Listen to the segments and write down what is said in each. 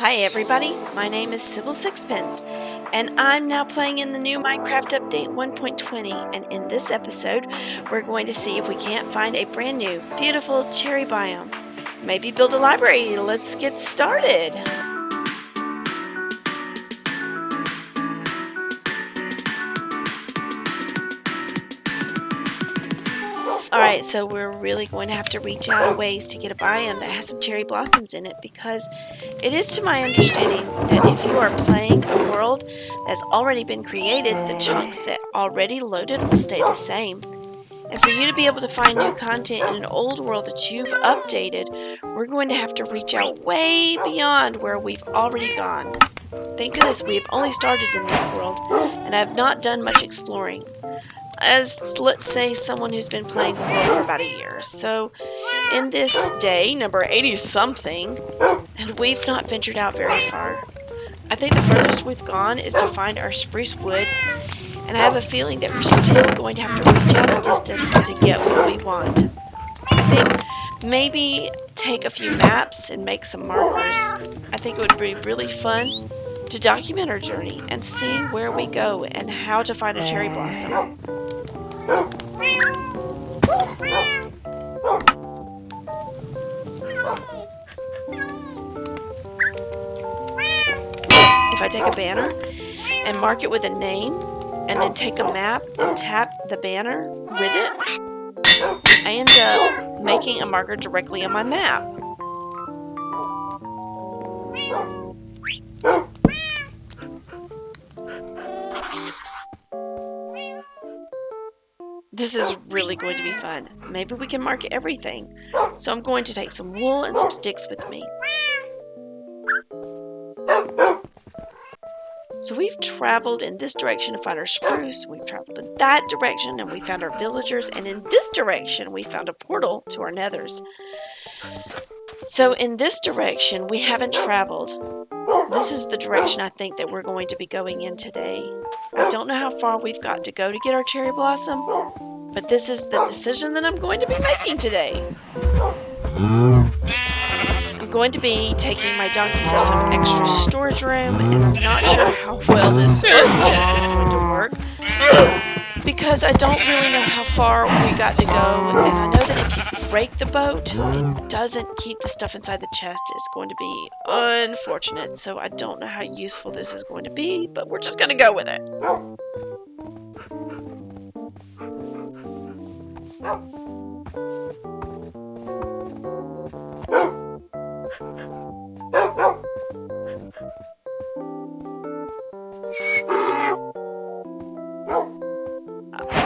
Hi everybody, my name is Cybill Sixpence, and I'm now playing in the new Minecraft Update 1.20, and in this episode, we're going to see if we can't find a brand new, beautiful cherry biome. Maybe build a library. Let's get started! Alright, so we're really going to have to reach out a ways to get a biome that has some cherry blossoms in it, because it is to my understanding that if you are playing a world that's already been created, the chunks that already loaded will stay the same. And for you to be able to find new content in an old world that you've updated, we're going to have to reach out way beyond where we've already gone. Thank goodness we've only started in this world, and I have not done much exploring. As, let's say, someone who's been playing the world for about a year. So, in this day, number 80-something, and we've not ventured out very far. I think the furthest we've gone is to find our spruce wood, and I have a feeling that we're still going to have to reach out a distance to get what we want. I think maybe take a few maps and make some markers. I think it would be really fun to document our journey and see where we go and how to find a cherry blossom. If I take a banner and mark it with a name, and then take a map and tap the banner with it, I end up making a marker directly on my map. This is really going to be fun. Maybe we can mark everything. So I'm going to take some wool and some sticks with me. So we've traveled in this direction to find our spruce, we've traveled in that direction and we found our villagers, and in this direction we found a portal to our nethers. So in this direction we haven't traveled. This is the direction I think that we're going to be going in today. I don't know how far we've got to go to get our cherry blossom, but this is the decision that I'm going to be making today. I'm going to be taking my donkey for some extra storage room, and I'm not sure how well this boat chest is going to work, because I don't really know how far we got to go, and I know that if you break the boat, it doesn't keep the stuff inside the chest. It's going to be unfortunate, so I don't know how useful this is going to be, but we're just going to go with it.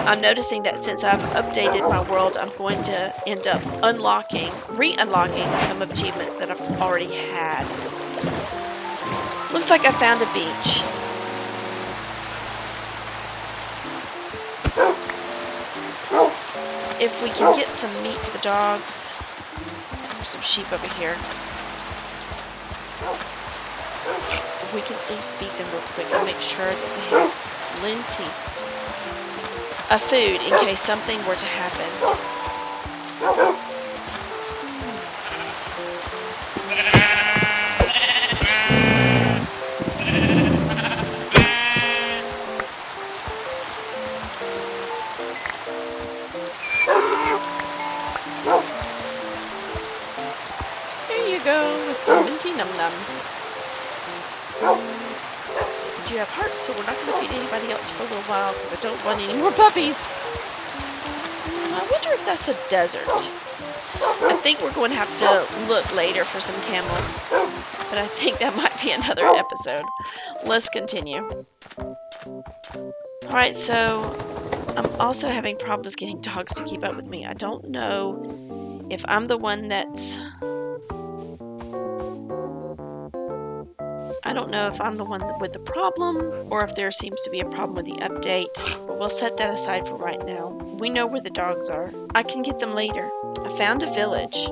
I'm noticing that since I've updated my world, I'm going to end up re-unlocking some achievements that I've already had. Looks like I found a beach. If we can get some meat for the dogs. There's some sheep over here. We can at least feed them real quick and make sure that they have plenty of food in case something were to happen. There you go, with some minty num-nums. So we do have hearts, so we're not going to feed anybody else for a little while because I don't want any more puppies. I wonder if that's a desert. I think we're going to have to look later for some camels, but I think that might be another episode. Let's continue. Alright, so I'm also having problems getting dogs to keep up with me. I don't know if I'm the one that's... I don't know if I'm the one with the problem, or if there seems to be a problem with the update, but we'll set that aside for right now. We know where the dogs are. I can get them later. I found a village.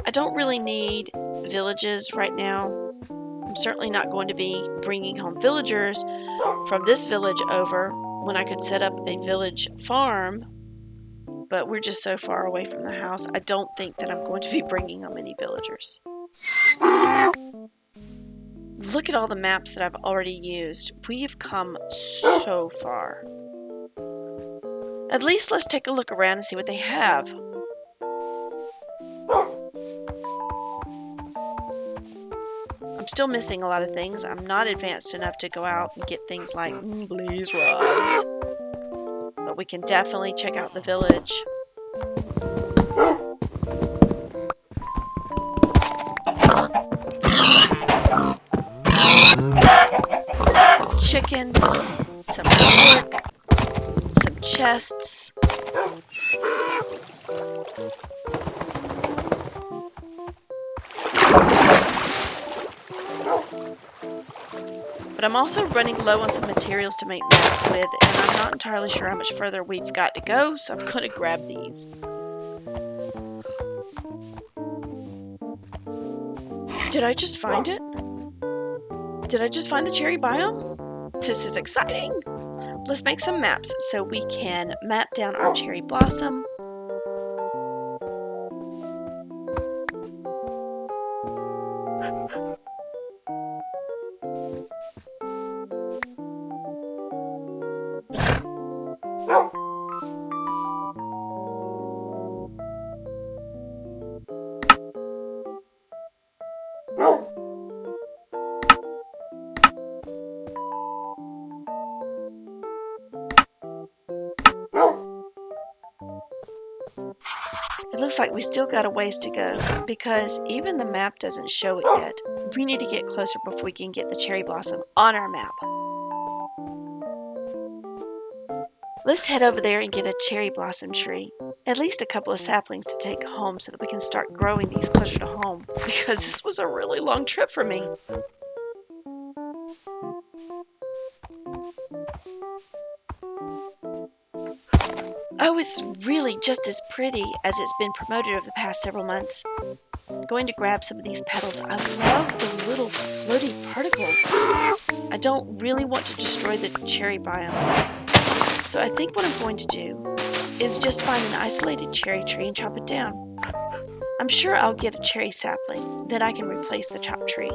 I don't really need villages right now. I'm certainly not going to be bringing home villagers from this village over when I could set up a village farm, but we're just so far away from the house. I don't think that I'm going to be bringing home any villagers. Look at all the maps that I've already used. We have come so far. At least let's take a look around and see what they have. I'm still missing a lot of things. I'm not advanced enough to go out and get things like blaze rods. But we can definitely check out the village. Some chicken, some pork, some chests. But I'm also running low on some materials to make maps with, and I'm not entirely sure how much further we've got to go, so I'm going to grab these. Did I just find it? Did I just find the cherry biome? This is exciting! Let's make some maps so we can map down our cherry blossom. It looks like we still got a ways to go, because even the map doesn't show it yet. We need to get closer before we can get the cherry blossom on our map. Let's head over there and get a cherry blossom tree. At least a couple of saplings to take home so that we can start growing these closer to home, because this was a really long trip for me. Oh, it's really just as pretty as it's been promoted over the past several months. I'm going to grab some of these petals. I love the little floaty particles. I don't really want to destroy the cherry biome. So I think what I'm going to do is just find an isolated cherry tree and chop it down. I'm sure I'll get a cherry sapling, then I can replace the chopped tree.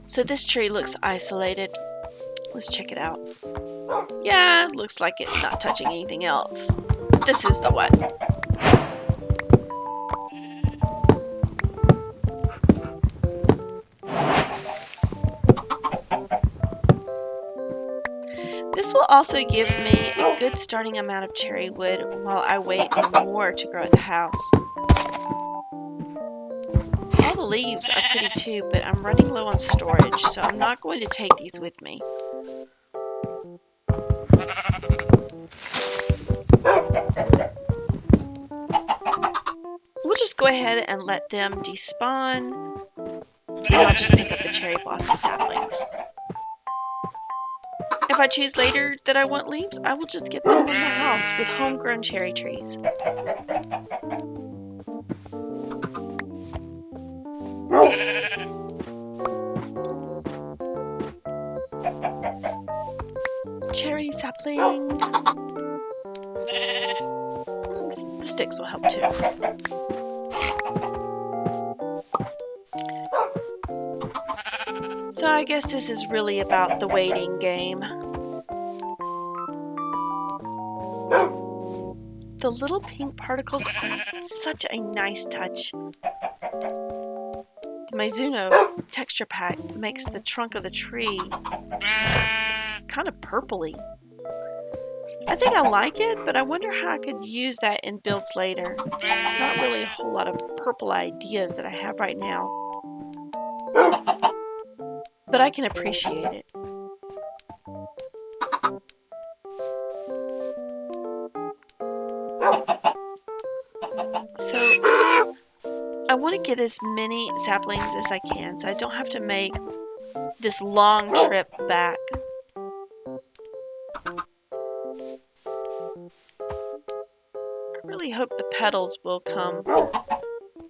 So this tree looks isolated. Let's check it out. Yeah, it looks like it's not touching anything else. This is the one. This will also give me a good starting amount of cherry wood while I wait more to grow at the house. All the leaves are pretty too, but I'm running low on storage, so I'm not going to take these with me. We'll just go ahead and let them despawn, and I'll just pick up the cherry blossom saplings. If I choose later that I want leaves, I will just get them in the house with homegrown cherry trees. Cherry sapling. The sticks will help too. So I guess this is really about the waiting game. The little pink particles are such a nice touch. The Mizuno texture pack makes the trunk of the tree kind of purpley. I think I like it, but I wonder how I could use that in builds later. It's not really a whole lot of purple ideas that I have right now, but I can appreciate it. So I want to get as many saplings as I can so I don't have to make this long trip back. really hope the petals will come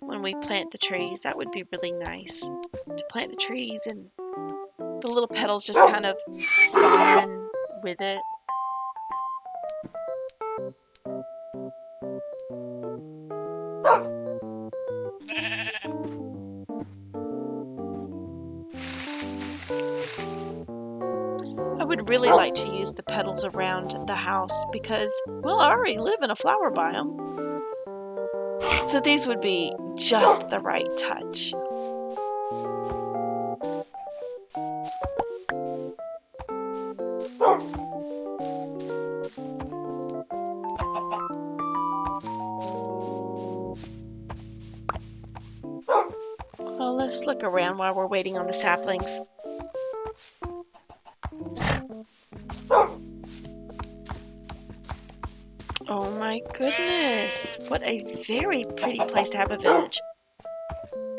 when we plant the trees. That would be really nice to plant the trees and the little petals just kind of spawn with it. I would really like to use the petals around the house because, well, I already live in a flower biome. So these would be just the right touch. Well, let's look around while we're waiting on the saplings. Oh my goodness, what a very pretty place to have a village.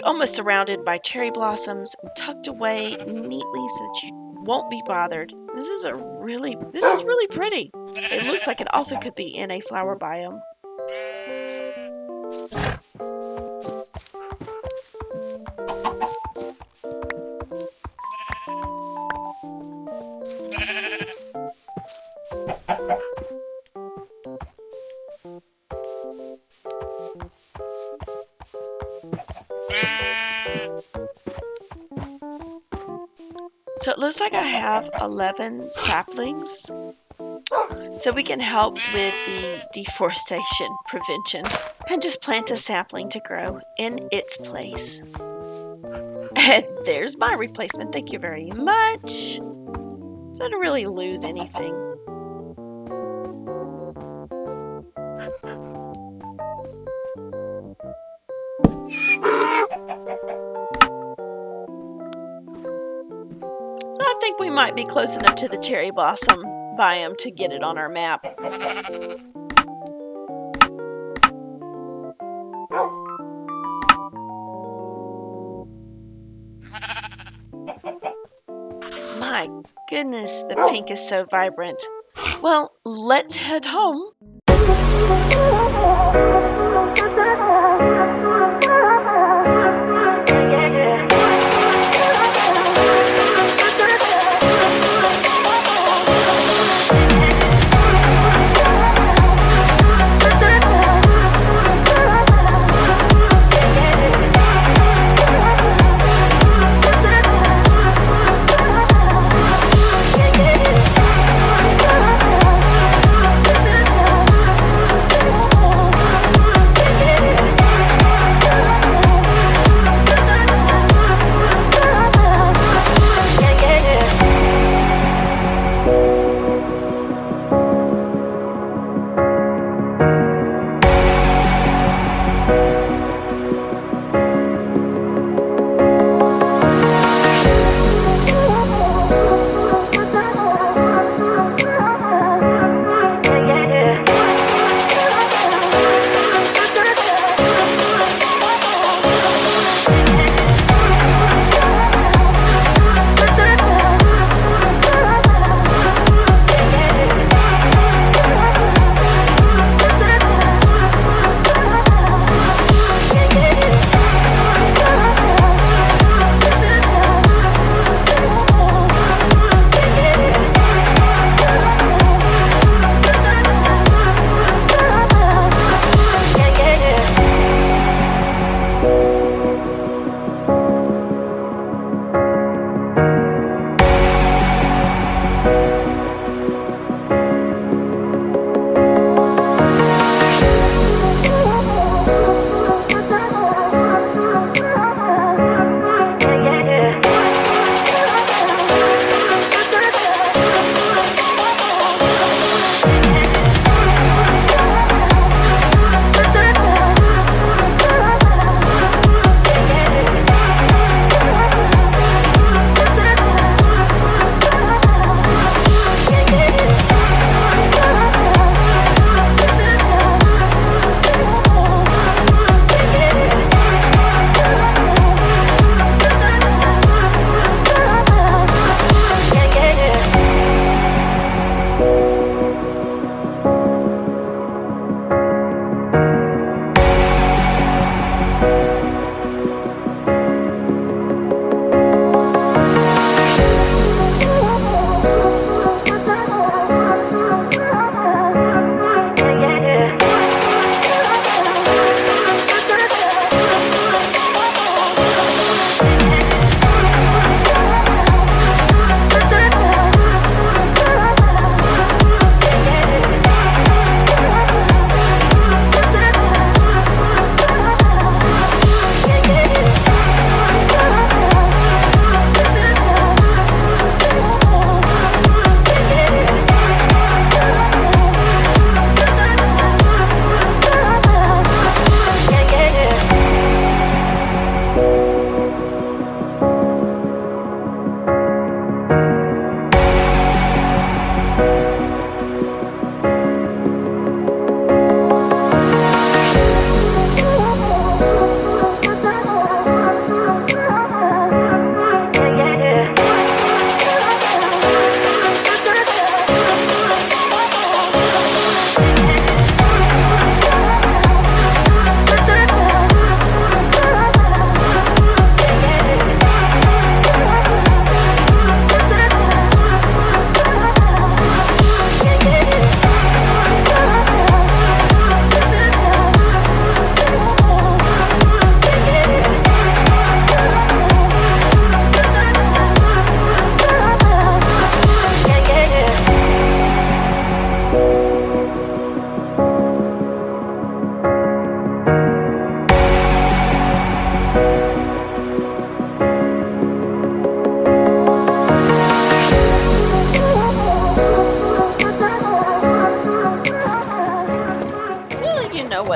Almost surrounded by cherry blossoms, tucked away neatly so that you won't be bothered. This is really pretty. It looks like it also could be in a flower biome. So it looks like I have 11 saplings, so we can help with the deforestation prevention and just plant a sapling to grow in its place. And there's my replacement. Thank you very much. So I didn't really lose anything. I think we might be close enough to the cherry blossom biome to get it on our map. My goodness, the pink is so vibrant. Well, let's head home.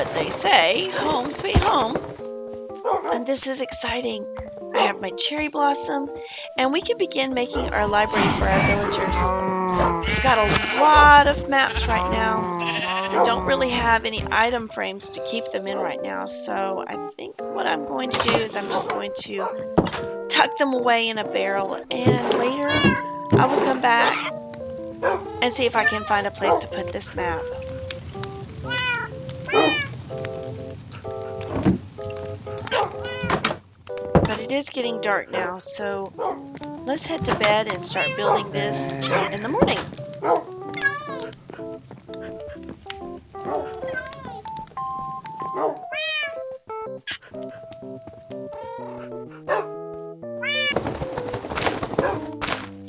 what they say, home sweet home. And this is exciting. I have my cherry blossom, and we can begin making our library for our villagers. I've got a lot of maps right now. I don't really have any item frames to keep them in right now, so I think what I'm going to do is I'm just going to tuck them away in a barrel, and later I will come back and see if I can find a place to put this map. But it is getting dark now, so let's head to bed and start building this in the morning.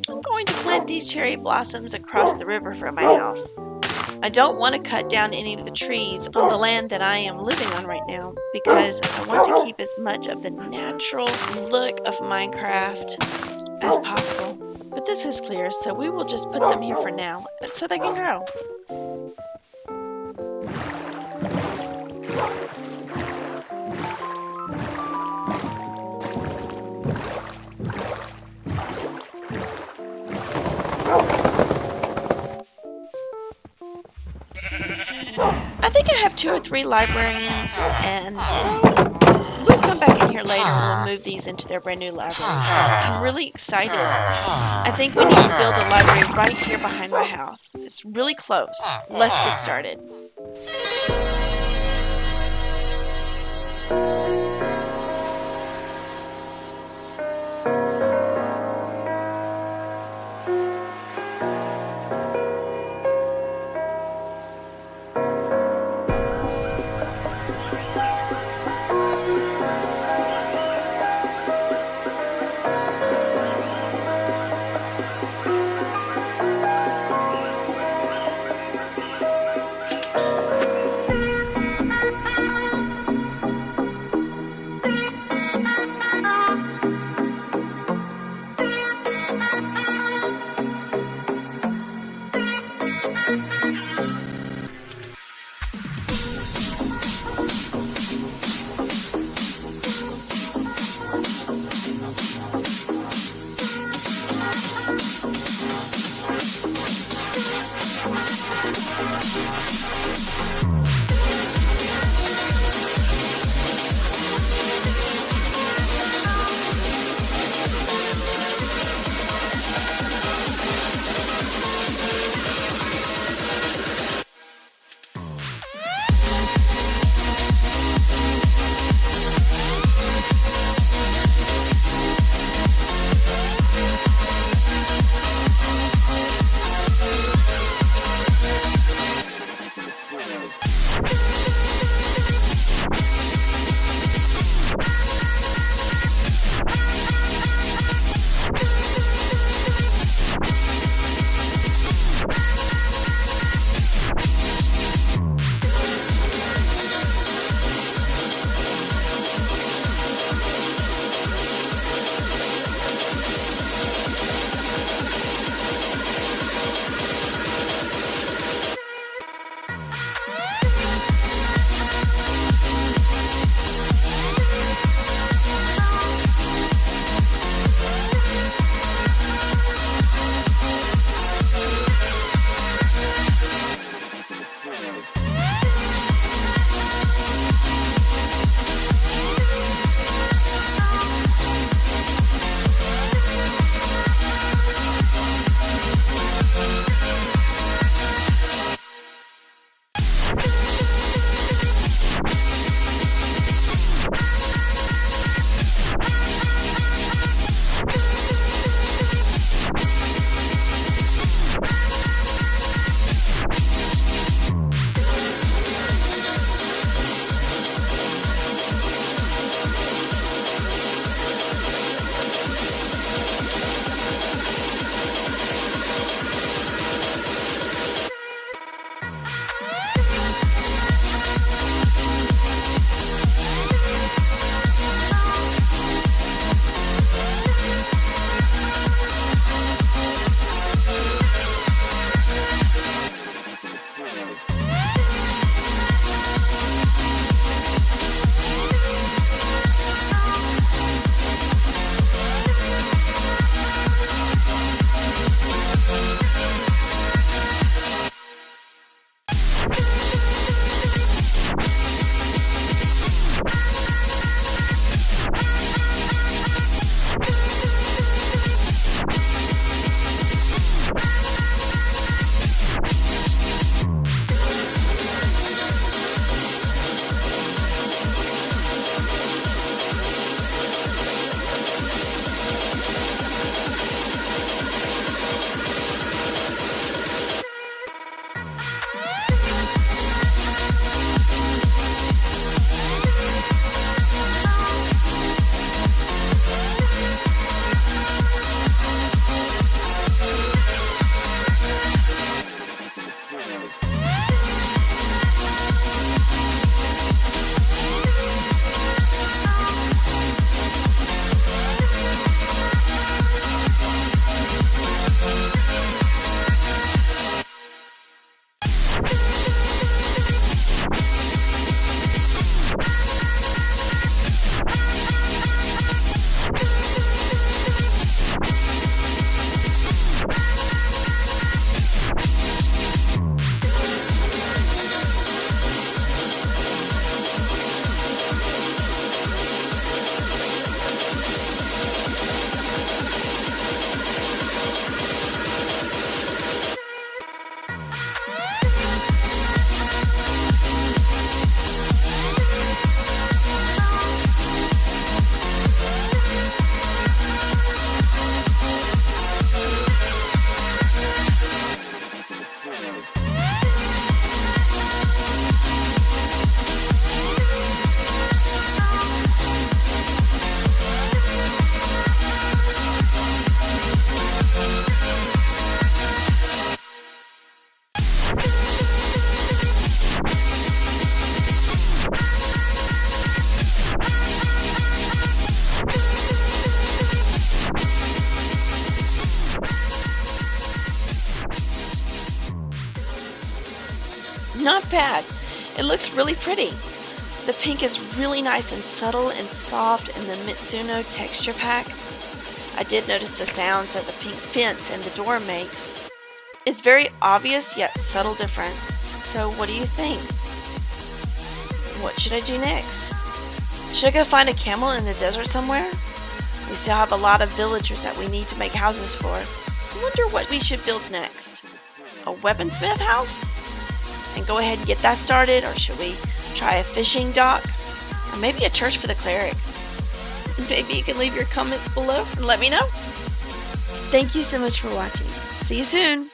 I'm going to plant these cherry blossoms across the river from my house. I don't want to cut down any of the trees on the land that I am living on right now because I want to keep as much of the natural look of Minecraft as possible. But this is clear, so we will just put them here for now so they can grow. I think I have 2 or 3 librarians, and so we'll come back in here later and we'll move these into their brand new library. I'm really excited. I think we need to build a library right here behind my house. It's really close. Let's get started. Not bad. It looks really pretty. The pink is really nice and subtle and soft in the Mitsuno texture pack. I did notice the sounds that the pink fence and the door makes. It's very obvious yet subtle difference. So what do you think? What should I do next? Should I go find a camel in the desert somewhere? We still have a lot of villagers that we need to make houses for. I wonder what we should build next. A weaponsmith house? And go ahead and get that started, or should we try a fishing dock? Or maybe a church for the cleric? Maybe you can leave your comments below and let me know. Thank you so much for watching. See you soon.